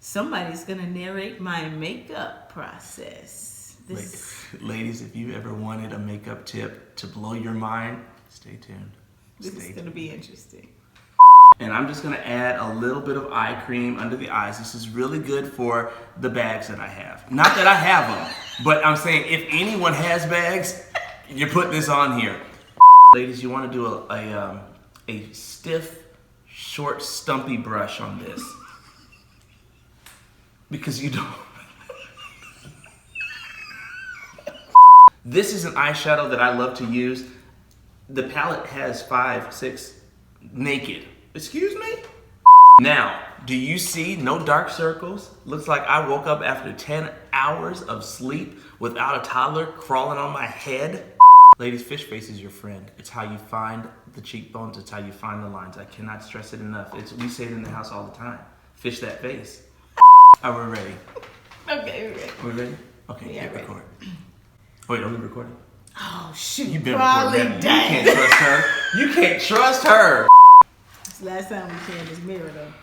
Somebody's gonna narrate my makeup process. Ladies, if you ever wanted a makeup tip to blow your mind, stay tuned. This is gonna be interesting. And I'm just gonna add a little bit of eye cream under the eyes. This is really good for the bags that I have. Not that I have them, but I'm saying if anyone has bags, you put this on here. Ladies, you wanna do a stiff, short, stumpy brush on this. Because you don't. This is an eyeshadow that I love to use. The palette has 5, 6 naked. Excuse me? Now, do you see no dark circles? Looks like I woke up after 10 hours of sleep without a toddler crawling on my head. Ladies, fish face is your friend. It's how you find the cheekbones. It's how you find the lines. I cannot stress it enough. We say it in the house all the time. Fish that face. Are we ready? Okay, we're ready. Are we ready? Okay, yeah, hit record. Wait, are we recording? Oh shoot! You've been probably recording. dead. You can't trust her. You can't trust her. It's the last time we shared this mirror though.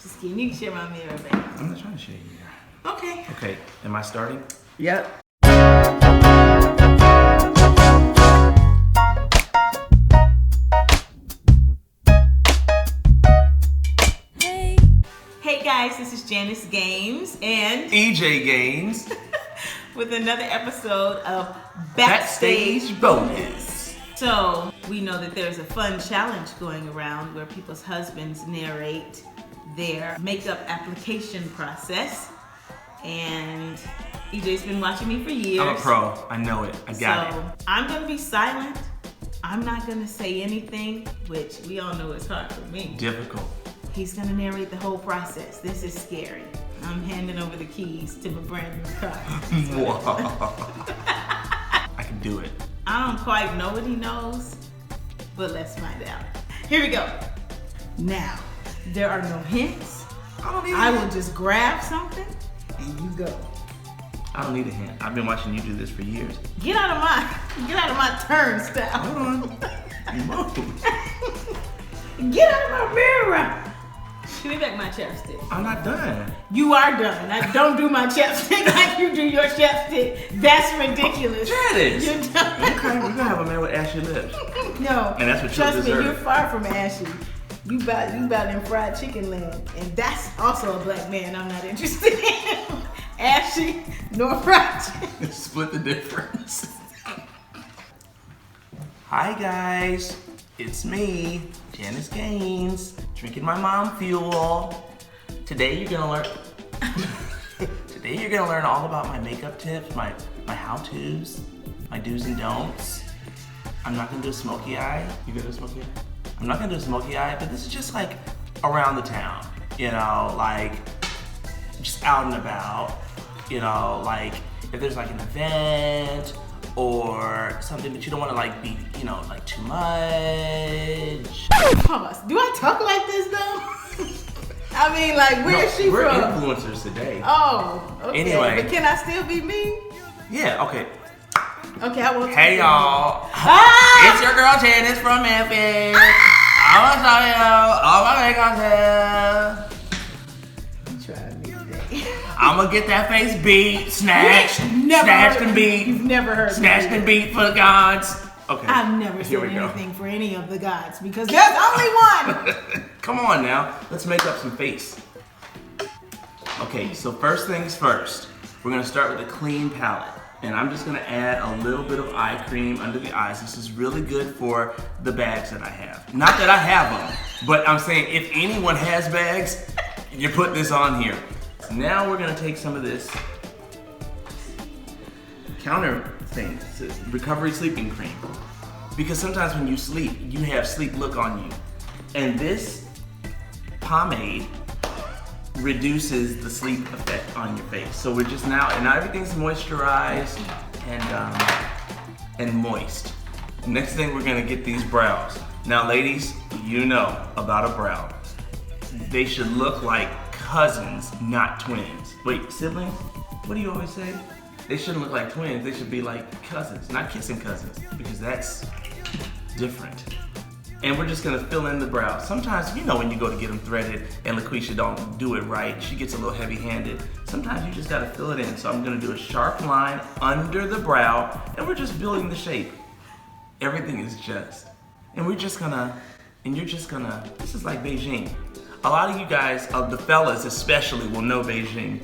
Just kidding. You can share my mirror, baby. I'm not trying to share you here. Okay. Okay, am I starting? Yep. Hey guys, this is Janice Games and EJ Gaines with another episode of Backstage Bonus. So we know that there's a fun challenge going around where people's husbands narrate their makeup application process. And EJ's been watching me for years. I'm a pro. I know it. I got it. I'm going to be silent. I'm not going to say anything, which we all know is hard for me. Difficult. He's going to narrate the whole process. This is scary. I'm handing over the keys to my brand new car. I can do it. I don't quite know what he knows, but let's find out. Here we go. Now, there are no hints. I will just grab something and you go. I don't need a hint. I've been watching you do this for years. Get out of my turnstile. Hold on. You move. Get out of my mirror. Give me back my chapstick. I'm not done. You are done. I don't do my chapstick like you do your chapstick. That's ridiculous. Janice. You're done. Okay, we're gonna have a man with ashy lips. No. And that's what trust you me, deserve. you're far from ashy. You about them fried chicken land, and that's also a black man I'm not interested in. Ashy nor fried chicken. Split the difference. Hi guys, it's me, Janice Gaines, drinking my mom fuel. Today you're gonna learn all about my makeup tips, my how-tos, my do's and don'ts. I'm not gonna do a smoky eye. You gonna do a smoky eye? I'm not gonna do a smoky eye, but this is just like around the town, you know, like just out and about, you know, like if there's like an event or something, but you don't want to like be, you know, like too much. Pause. Do I talk like this though? I mean, like, where is she we're from? Influencers today. Oh, okay. Anyway. But can I still be me? Yeah, okay. Okay, I won't. Hey y'all. Ah! It's your girl Janice from Memphis. I'm gonna show you all my makeup tips. Try me today. I'm gonna get that face beat, snatched and beat. You've never heard Snatched and beat for the gods. Okay. I've never Here said we go. anything for any of the gods because there's only one. Come on now, let's make up some face. Okay, so first things first, we're gonna start with a clean palette. And I'm just gonna add a little bit of eye cream under the eyes. This is really good for the bags that I have. Not that I have them, but I'm saying if anyone has bags, you put this on here. Now we're gonna take some of this counter thing, recovery sleeping cream. Because sometimes when you sleep, you have sleep look on you. And this pomade reduces the sleep effect on your face. So we're just now everything's moisturized and moist. Next thing, we're gonna get these brows. Now ladies, you know about a brow. They should look like cousins, not twins. Wait, siblings? What do you always say? They shouldn't look like twins, they should be like cousins, not kissing cousins, because that's different. And we're just gonna fill in the brow. Sometimes, you know, when you go to get them threaded and LaQuisha don't do it right, she gets a little heavy-handed. Sometimes you just gotta fill it in. So I'm gonna do a sharp line under the brow, and we're just building the shape. Everything is just. And we're just gonna, and you're just gonna, this is like Beijing. A lot of you guys, the fellas especially, will know Beijing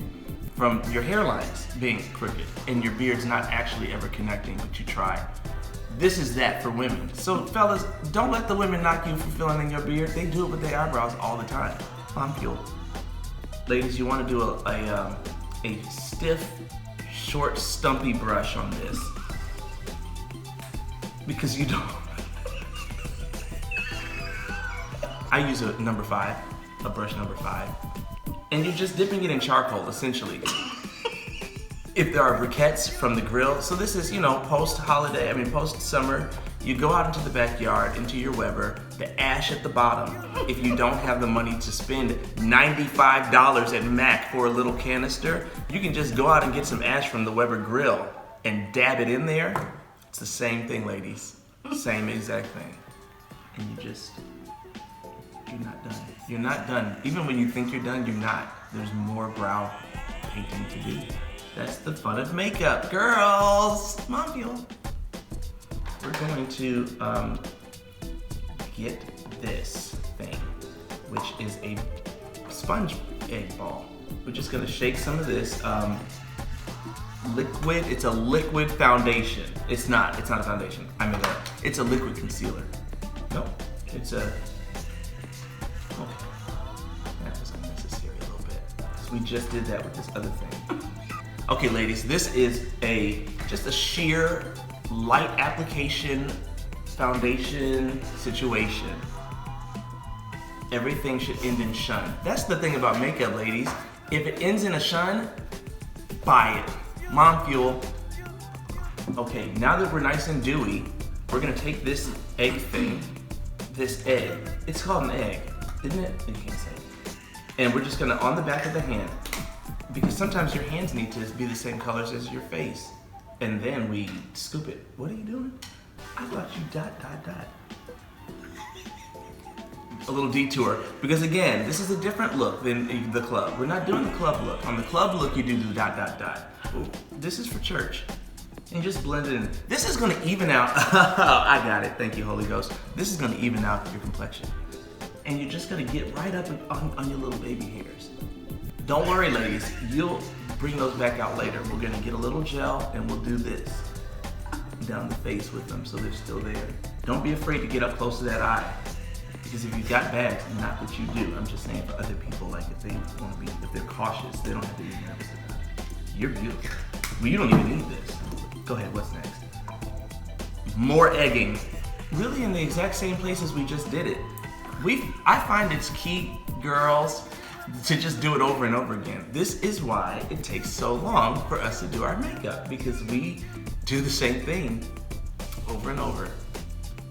from your hairlines being crooked and your beard's not actually ever connecting, but you try. This is that for women. So fellas, don't let the women knock you for filling in your beard. They do it with their eyebrows all the time. I'm cute. Ladies, you want to do a stiff, short, stumpy brush on this. Because you don't. I use a number 5, a brush number 5. And you're just dipping it in charcoal, essentially. If there are briquettes from the grill, so this is, you know, post-holiday, post-summer, you go out into the backyard, into your Weber, the ash at the bottom. If you don't have the money to spend $95 at Mac for a little canister, you can just go out and get some ash from the Weber grill and dab it in there. It's the same thing, ladies. Same exact thing. And you're not done. You're not done. Even when you think you're done, you're not. There's more brow painting to do. That's the fun of makeup, girls. Mom fuel. We're going to get this thing, which is a sponge egg ball. We're just gonna shake some of this liquid. It's a liquid foundation. It's not a foundation. It's a liquid concealer. No, it's a. Okay, that was unnecessary a little bit. So we just did that with this other thing. Okay, ladies, this is just a sheer light application foundation situation. Everything should end in shun. That's the thing about makeup, ladies. If it ends in a shun, buy it. Mom fuel. Okay, now that we're nice and dewy, we're gonna take this egg thing, this egg. It's called an egg, isn't it? You can't say it. And we're just gonna, on the back of the hand, because sometimes your hands need to be the same colors as your face. And then we scoop it. What are you doing? I thought you ... A little detour, because again, this is a different look than the club. We're not doing the club look. On the club look, you do the ... Ooh, this is for church. And just blend it in. This is gonna even out. I got it, thank you, Holy Ghost. This is gonna even out your complexion. And you're just gonna get right up on your little baby hairs. Don't worry, ladies, you'll bring those back out later. We're gonna get a little gel and we'll do this down the face with them so they're still there. Don't be afraid to get up close to that eye. Because if you've got bags, not that you do, I'm just saying for other people, like if they're cautious, they don't have to be nervous about it. You're beautiful. Well, you don't even need this. Go ahead, what's next? More egging. Really in the exact same places we just did it. I find it's key, girls, to just do it over and over again. This is why it takes so long for us to do our makeup, because we do the same thing over and over.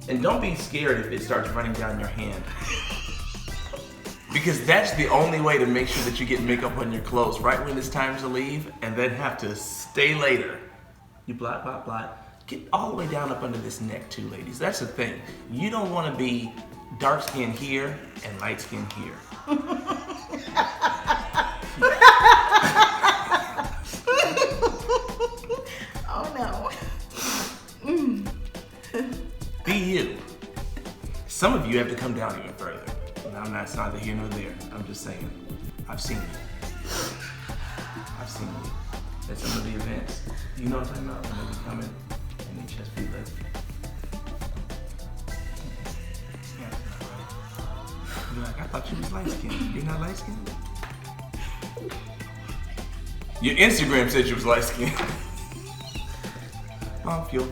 And don't be scared if it starts running down your hand. Because that's the only way to make sure that you get makeup on your clothes right when it's time to leave and then have to stay later. You blot, blot, blot. Get all the way down up under this neck too, ladies. That's the thing. You don't want to be dark skin here and light skin here. Oh no. Be you. Some of you have to come down even further. That's neither here nor there. I'm just saying. I've seen you. I've seen you at some of the events. You know what I'm talking about? When they be coming and they just be like, yeah, that's not right. You're like, I thought you was light skinned. You're not light skinned? Your Instagram said you was light skinned. Mom fuel.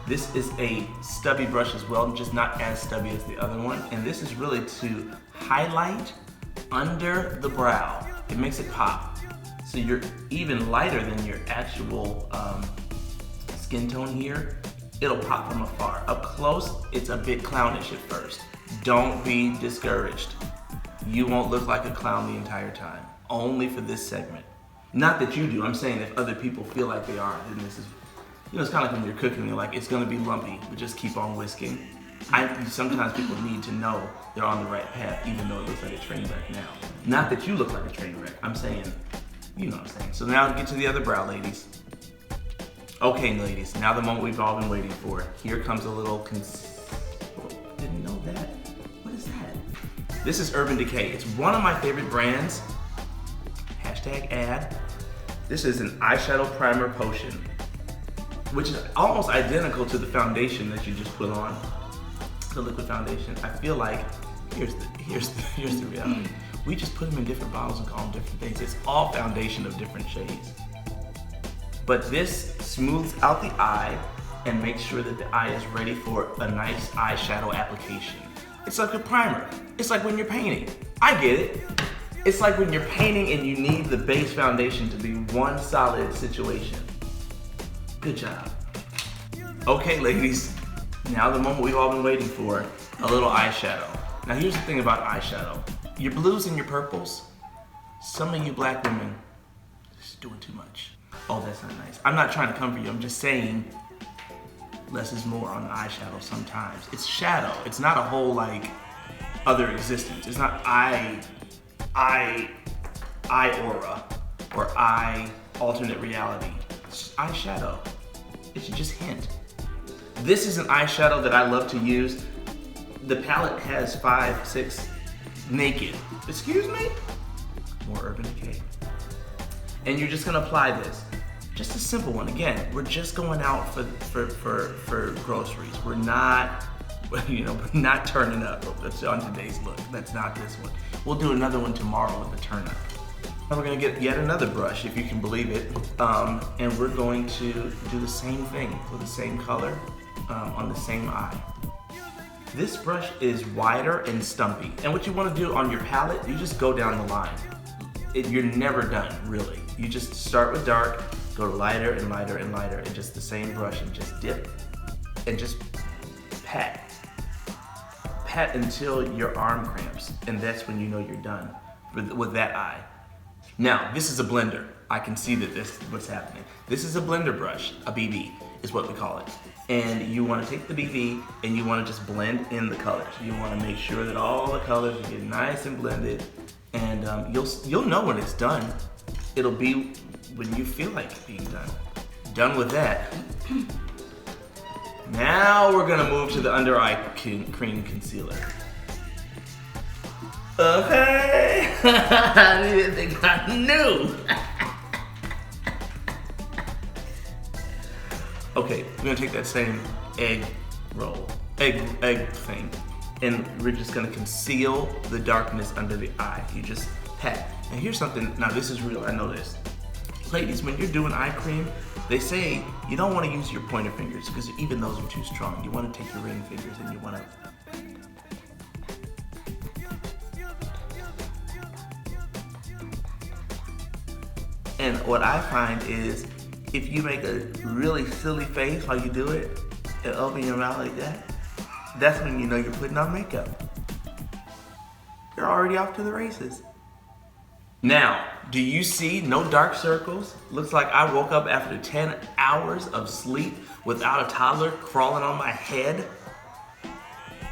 This is a stubby brush as well, just not as stubby as the other one. And this is really to highlight under the brow. It makes it pop. So you're even lighter than your actual skin tone here. It'll pop from afar. Up close, it's a bit clownish at first. Don't be discouraged. You won't look like a clown the entire time. Only for this segment. Not that you do, I'm saying if other people feel like they are, then this is You know, it's kind of like when you're cooking, you're like, it's gonna be lumpy, but just keep on whisking. Sometimes people need to know they're on the right path, even though it looks like a train wreck now. Not that you look like a train wreck, I'm saying, you know what I'm saying. So now get to the other brow, ladies. Okay, ladies, now the moment we've all been waiting for. Here comes a little didn't know that. What is that? This is Urban Decay. It's one of my favorite brands. Hashtag ad. This is an eyeshadow primer potion, which is almost identical to the foundation that you just put on, the liquid foundation. I feel like, here's the reality. We just put them in different bottles and call them different things. It's all foundation of different shades. But this smooths out the eye and makes sure that the eye is ready for a nice eyeshadow application. It's like a primer. It's like when you're painting. I get it. It's like when you're painting and you need the base foundation to be one solid situation. Good job. Okay, ladies, now the moment we've all been waiting for, a little eyeshadow. Now here's the thing about eyeshadow. Your blues and your purples, some of you black women, just doing too much. Oh, that's not nice. I'm not trying to come for you, I'm just saying less is more on the eyeshadow sometimes. It's shadow, it's not a whole like other existence. It's not eye aura or eye alternate reality. It's eyeshadow. It should just hint. This is an eyeshadow that I love to use. The palette has 5, 6 naked. Excuse me? More Urban Decay. And you're just gonna apply this. Just a simple one. Again, we're just going out for groceries. We're not, we're not turning up. That's on today's look. That's not this one. We'll do another one tomorrow with the turn up. And we're gonna get yet another brush, if you can believe it. And we're going to do the same thing with the same color on the same eye. This brush is wider and stumpy. And what you wanna do on your palette, you just go down the line. You're never done, really. You just start with dark, go to lighter and lighter and lighter, and just the same brush, and just dip, and just pat. Pat until your arm cramps, and that's when you know you're done with that eye. Now, this is a blender. I can see that this is what's happening. This is a blender brush, a BB is what we call it. And you want to take the BB and you want to just blend in the colors. You want to make sure that all the colors get nice and blended, and you'll know when it's done. It'll be when you feel like it being done. Done with that. Now we're gonna move to the under eye cream concealer. Okay. I didn't think I knew. Okay, we're gonna take that same egg thing, and we're just gonna conceal the darkness under the eye. You just pat. And here's something, now this is real, I know this. Ladies, when you're doing eye cream, they say you don't want to use your pointer fingers because even those are too strong. You want to take your ring fingers and you want to... And what I find is if you make a really silly face while you do it and open your mouth like that, that's when you know you're putting on makeup. You're already off to the races. Now, do you see no dark circles? Looks like I woke up after 10 hours of sleep without a toddler crawling on my head.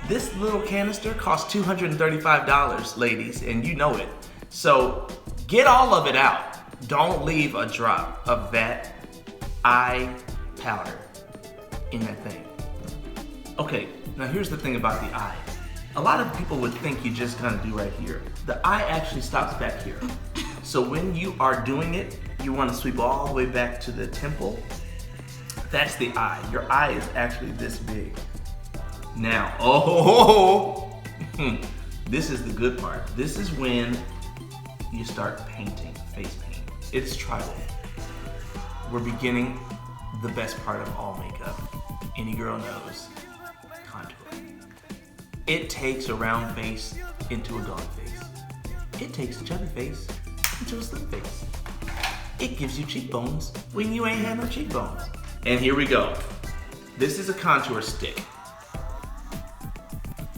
This little canister costs $235, ladies, and you know it. So get all of it out. Don't leave a drop of that eye powder in that thing. Okay, now here's the thing about the eye. A lot of people would think you just gonna do right here. The eye actually stops back here. So when you are doing it, you wanna sweep all the way back to the temple. That's the eye. Your eye is actually this big. Now, this is the good part. This is when you start painting, face paint. It's tribal. We're beginning the best part of all makeup. Any girl knows, contour. It takes a round face into a dog face. It takes a chubby face into a slim face. It gives you cheekbones when you ain't had no cheekbones. And here we go. This is a contour stick.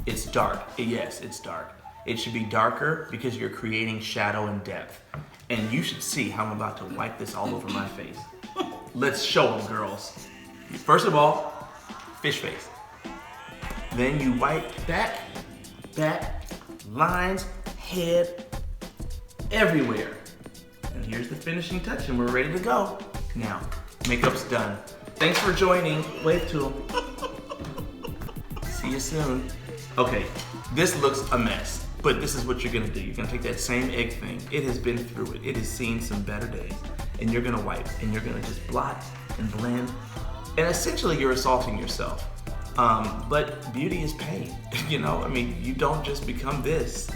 It's dark. Yes, it's dark. It should be darker because you're creating shadow and depth. And you should see how I'm about to wipe this all over my face. Let's show them, girls. First of all, fish face. Then you wipe back, lines, head, everywhere. And here's the finishing touch, and we're ready to go. Now, makeup's done. Thanks for joining. Wave to them. See you soon. Okay, this looks a mess, but this is what you're gonna do. You're gonna take that same egg thing. It has been through it. It has seen some better days. And you're gonna wipe, and you're gonna just blot and blend. And essentially you're assaulting yourself. But beauty is pain. You know, I mean, you don't just become this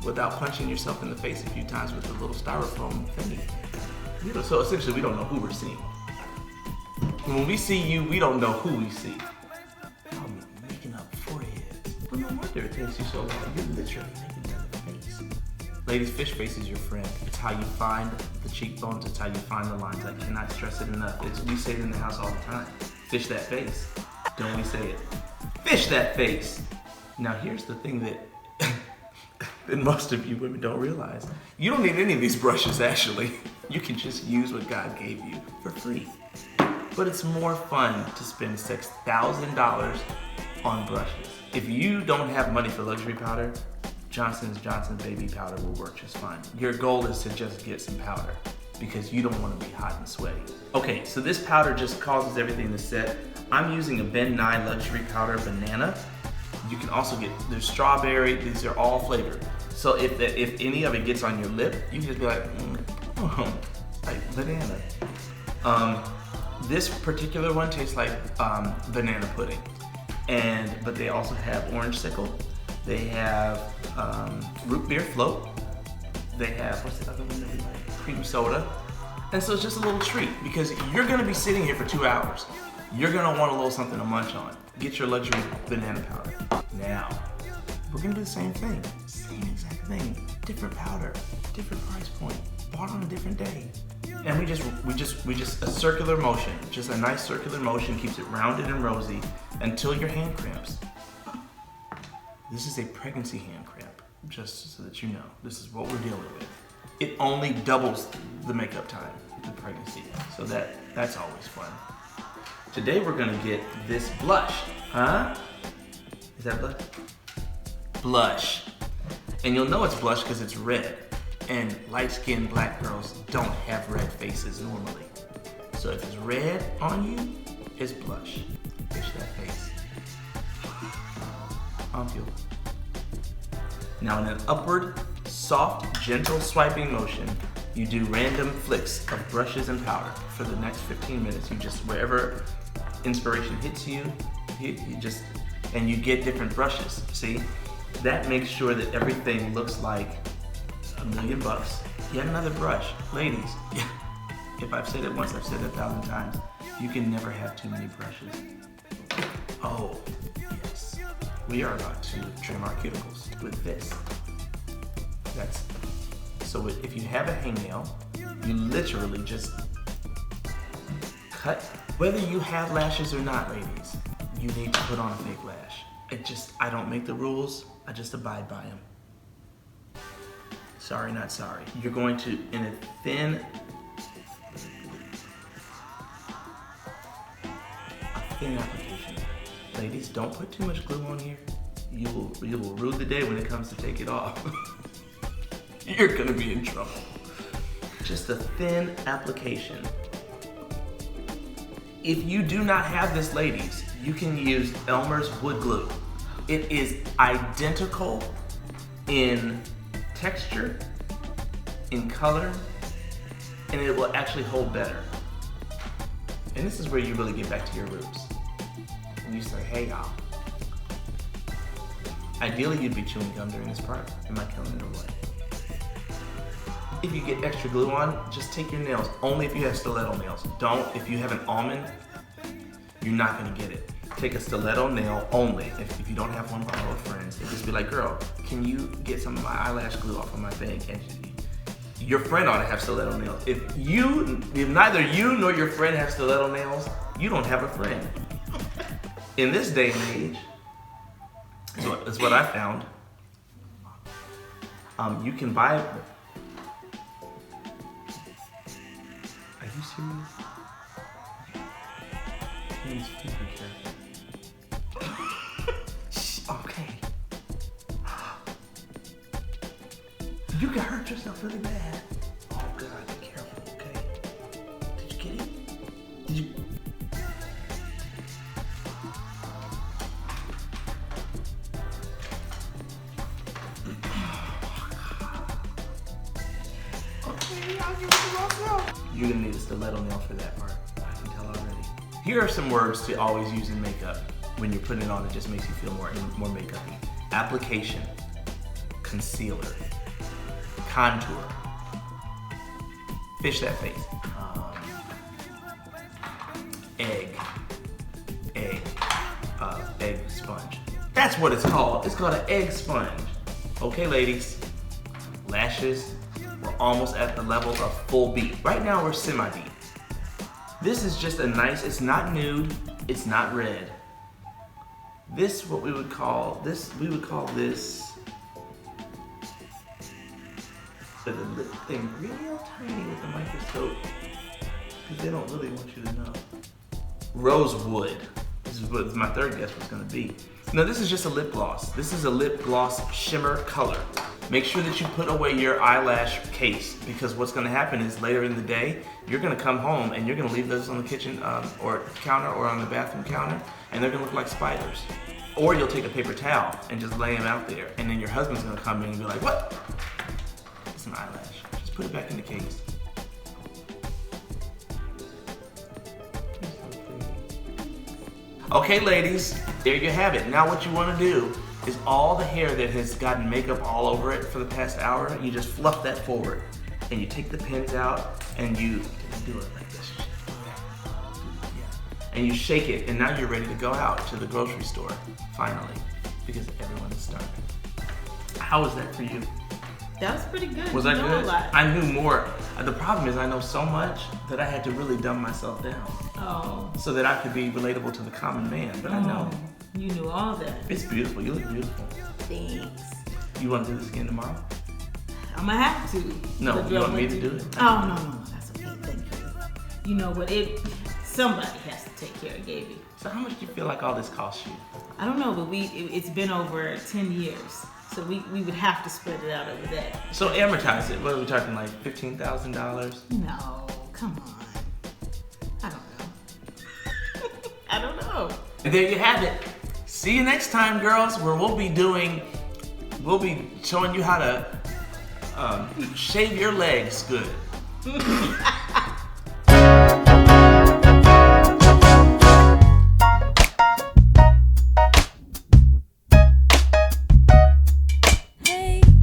without punching yourself in the face a few times with a little styrofoam thingy. You know, so essentially we don't know who we're seeing. When we see you, we don't know who we see. I'm making up foreheads. Well, no wonder it takes you so long. You're literally making up the face. Ladies, fish face is your friend. It's how you find the cheekbones. It's how you find the lines. I cannot stress it enough. We say it in the house all the time. Fish that face. Don't we say it? Fish that face. Now here's the thing that most of you women don't realize. You don't need any of these brushes, actually. You can just use what God gave you for free. But it's more fun to spend $6,000 on brushes. If you don't have money for luxury powder, Johnson's baby powder will work just fine. Your goal is to just get some powder because you don't want to be hot and sweaty. Okay, so this powder just causes everything to set. I'm using a Ben Nye luxury powder banana. You can also get, there's strawberry, these are all flavored. So if any of it gets on your lip, you can just be like, like banana. This particular one tastes like banana pudding. But they also have orange sickle. They have root beer float. They have, what's the other one that we like? Cream soda. And so it's just a little treat because you're gonna be sitting here for 2 hours. You're gonna want a little something to munch on. Get your luxury banana powder. Now, we're gonna do the same thing. Same exact thing. Different powder, different price point, bought on a different day. And we just a circular motion, just a nice circular motion keeps it rounded and rosy until your hand cramps. This is a pregnancy hand cramp, just so that you know. This is what we're dealing with. It only doubles the makeup time, the pregnancy. So that's always fun. Today we're gonna get this blush, huh? Is that blush? Blush. And you'll know it's blush because it's red. And light-skinned black girls don't have red faces normally. So if it's red on you, it's blush. Fish that face. Now in an upward, soft, gentle swiping motion, you do random flicks of brushes and powder for the next 15 minutes. You just, wherever inspiration hits you, and you get different brushes, see? That makes sure that everything looks like $1,000,000. Yet another brush. Ladies, if I've said it once, I've said it 1,000 times. You can never have too many brushes. Oh, yes. We are about to trim our cuticles with this. So if you have a hangnail, you literally just cut. Whether you have lashes or not, ladies, you need to put on a fake lash. I don't make the rules, I just abide by them. Sorry, not sorry. You're going to, in a thin application. Ladies, don't put too much glue on here. You will rue the day when it comes to take it off. You're gonna be in trouble. Just a thin application. If you do not have this, ladies, you can use Elmer's wood glue. It is identical in texture, in color, and it will actually hold better. And this is where you really get back to your roots. And you say, hey y'all. Ideally you'd be chewing gum during this part. Am I killing it or what? If you get extra glue on, just take your nails, only if you have stiletto nails. Don't, if you have an almond, you're not gonna get it. Take a stiletto nail only. If you don't have one, borrow a friend's. And just be like, girl, can you get some of my eyelash glue off of my thing? And your friend ought to have stiletto nails. If neither you nor your friend have stiletto nails, you don't have a friend. In this day and age, is what I found. You can buy. Are you serious? Please be careful. Shh, okay. You can hurt yourself really bad. Oh God, be careful, okay? Did you get it? Did you? Okay, I'll give it to myself. You're gonna need a stiletto nail for that part. I can tell already. Here are some words to always use in makeup. When you're putting it on, it just makes you feel more makeup-y. Application, concealer, contour, fish that face, egg sponge. That's what it's called. It's called an egg sponge. Okay, ladies, lashes, we're almost at the level of full beat. Right now, we're semi-beat. This is just a nice, it's not nude, it's not red. This, what we would call this, the lip thing real tiny with the microscope, because they don't really want you to know. Rosewood. This is what my third guess was gonna be. Now this is just a lip gloss. This is a lip gloss shimmer color. Make sure that you put away your eyelash case, because what's gonna happen is later in the day, you're gonna come home and you're gonna leave those on the kitchen or counter or on the bathroom counter, and they're gonna look like spiders. Or you'll take a paper towel and just lay them out there, and then your husband's gonna come in and be like, what? It's an eyelash. Just put it back in the case. Okay, ladies, there you have it. Now what you wanna do is all the hair that has gotten makeup all over it for the past hour, you just fluff that forward. And you take the pins out and you do it like this. And you shake it, and now you're ready to go out to the grocery store, finally, because everyone is starving. How was that for you? That was pretty good. Was You that know good? a lot. I knew more. The problem is I know so much that I had to really dumb myself down Oh. so that I could be relatable to the common man, but I know. You knew all that. It's beautiful, you look beautiful. Thanks. You wanna do this again tomorrow? I'm gonna have to. No, But you want me to do it? Oh, no, that's okay, thank you. You know what, somebody has to take care of Gaby. So how much do you feel like all this costs you? I don't know, but it's been over 10 years. So we would have to spread it out over that. So amortize it. What are we talking, like $15,000? No, come on. I don't know. I don't know. And there you have it. See you next time, girls, where we'll be showing you how to shave your legs good.